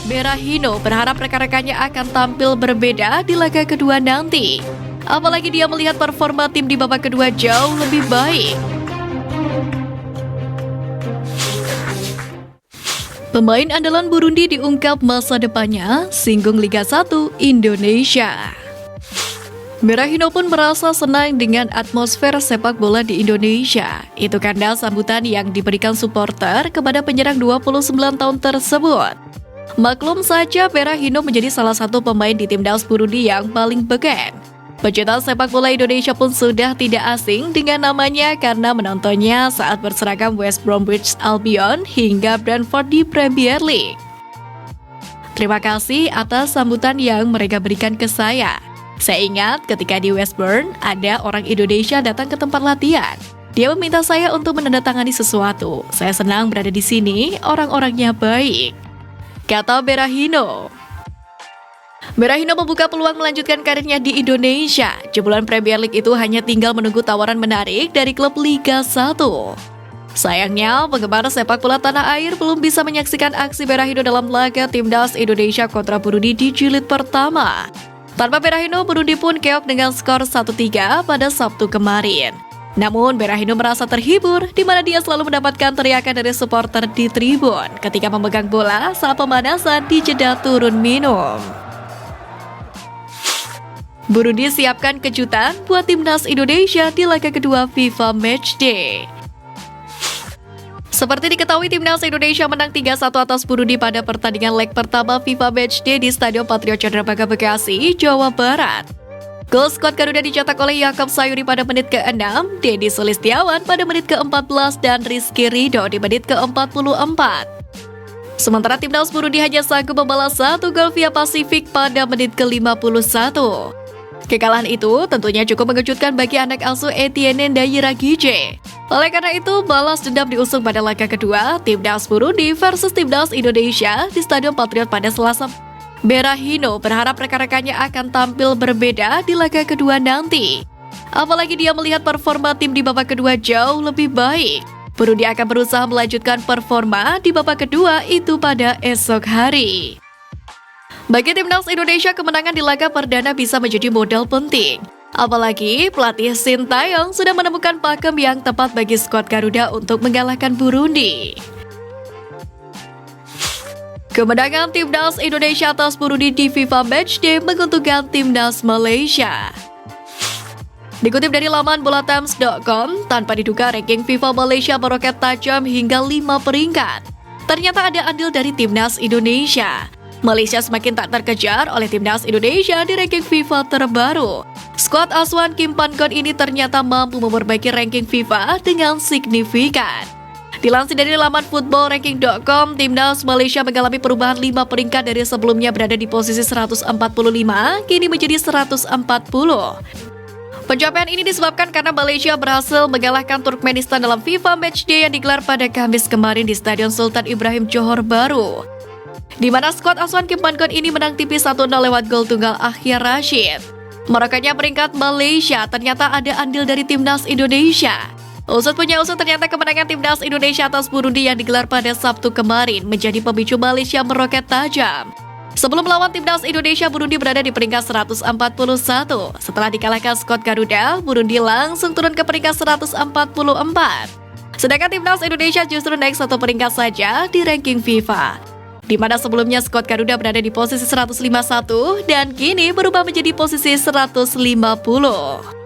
Berahino berharap rekan-rekannya akan tampil berbeda di laga kedua nanti. Apalagi dia melihat performa tim di babak kedua jauh lebih baik. Pemain andalan Burundi diungkap masa depannya, singgung Liga 1 Indonesia. Berahino pun merasa senang dengan atmosfer sepak bola di Indonesia. Itu karena sambutan yang diberikan supporter kepada penyerang 29 tahun tersebut. Maklum saja Berahino menjadi salah satu pemain di timnas Burundi yang paling beken. Pecinta sepak bola Indonesia pun sudah tidak asing dengan namanya karena menontonnya saat berseragam West Bromwich Albion hingga Brentford di Premier League. Terima kasih atas sambutan yang mereka berikan ke saya. Saya ingat ketika di West Brom ada orang Indonesia datang ke tempat latihan. Dia meminta saya untuk menandatangani sesuatu. Saya senang berada di sini, orang-orangnya baik, kata Berahino. Berahino membuka peluang melanjutkan karirnya di Indonesia. Jebolan Premier League itu hanya tinggal menunggu tawaran menarik dari klub Liga 1. Sayangnya, penggemar sepak bola tanah air belum bisa menyaksikan aksi Berahino dalam laga timnas Indonesia kontra Burundi di jilid pertama. Tanpa Berahino, Burundi pun keok dengan skor 1-3 pada Sabtu kemarin. Namun, Berahino merasa terhibur di mana dia selalu mendapatkan teriakan dari supporter di tribun ketika memegang bola saat pemanasan di jeda turun minum. Burundi siapkan kejutan buat timnas Indonesia di laga kedua FIFA Matchday. Seperti diketahui, timnas Indonesia menang 3-1 atas Burundi pada pertandingan leg pertama FIFA Matchday di Stadion Patriot Candrabaga Bekasi, Jawa Barat. Gol skuad Garuda dicetak oleh Yakob Sayuri pada menit ke-6, Deddy Sulistiawan pada menit ke-14, dan Rizky Ridho di menit ke-44. Sementara timnas Burundi hanya sanggup membalas 1 gol via Pasifik pada menit ke-51. Kekalahan itu tentunya cukup mengejutkan bagi anak asuh Etienne Ndayiragije. Oleh karena itu, balas dendam diusung pada laga kedua, timnas Burundi versus timnas Indonesia di Stadion Patriot pada Selasa. Berahino berharap rekan-rekannya akan tampil berbeda di laga kedua nanti. Apalagi dia melihat performa tim di babak kedua jauh lebih baik. Burundi akan berusaha melanjutkan performa di babak kedua itu pada esok hari. Bagi timnas Indonesia, kemenangan di laga perdana bisa menjadi modal penting. Apalagi pelatih Sintayong sudah menemukan pakem yang tepat bagi skuad Garuda untuk mengalahkan Burundi. Kemenangan timnas Indonesia atas Burundi di FIFA Matchday menguntungkan timnas Malaysia. Dikutip dari laman bolatimes.com, tanpa diduga ranking FIFA Malaysia meroket tajam hingga 5 peringkat. Ternyata ada andil dari timnas Indonesia. Malaysia semakin tak terkejar oleh timnas Indonesia di ranking FIFA terbaru. Skuad asuhan Kim Pan-gon ini ternyata mampu memperbaiki ranking FIFA dengan signifikan. Dilansir dari laman footballranking.com, timnas Malaysia mengalami perubahan 5 peringkat dari sebelumnya berada di posisi 145, kini menjadi 140. Pencapaian ini disebabkan karena Malaysia berhasil mengalahkan Turkmenistan dalam FIFA Matchday yang digelar pada Kamis kemarin di Stadion Sultan Ibrahim Johor Bahru, di mana skuad asuhan Kim Pan-gon ini menang tipis 1-0 lewat gol tunggal Akhyar Rashid. Meroketnya peringkat Malaysia ternyata ada andil dari timnas Indonesia. Usut punya usut, ternyata kemenangan timnas Indonesia atas Burundi yang digelar pada Sabtu kemarin menjadi pemicu Malaysia meroket tajam. Sebelum melawan timnas Indonesia, Burundi berada di peringkat 141. Setelah dikalahkan skuad Garuda, Burundi langsung turun ke peringkat 144. Sedangkan timnas Indonesia justru naik 1 peringkat saja di ranking FIFA, di mana sebelumnya skuad Garuda berada di posisi 151 dan kini berubah menjadi posisi 150.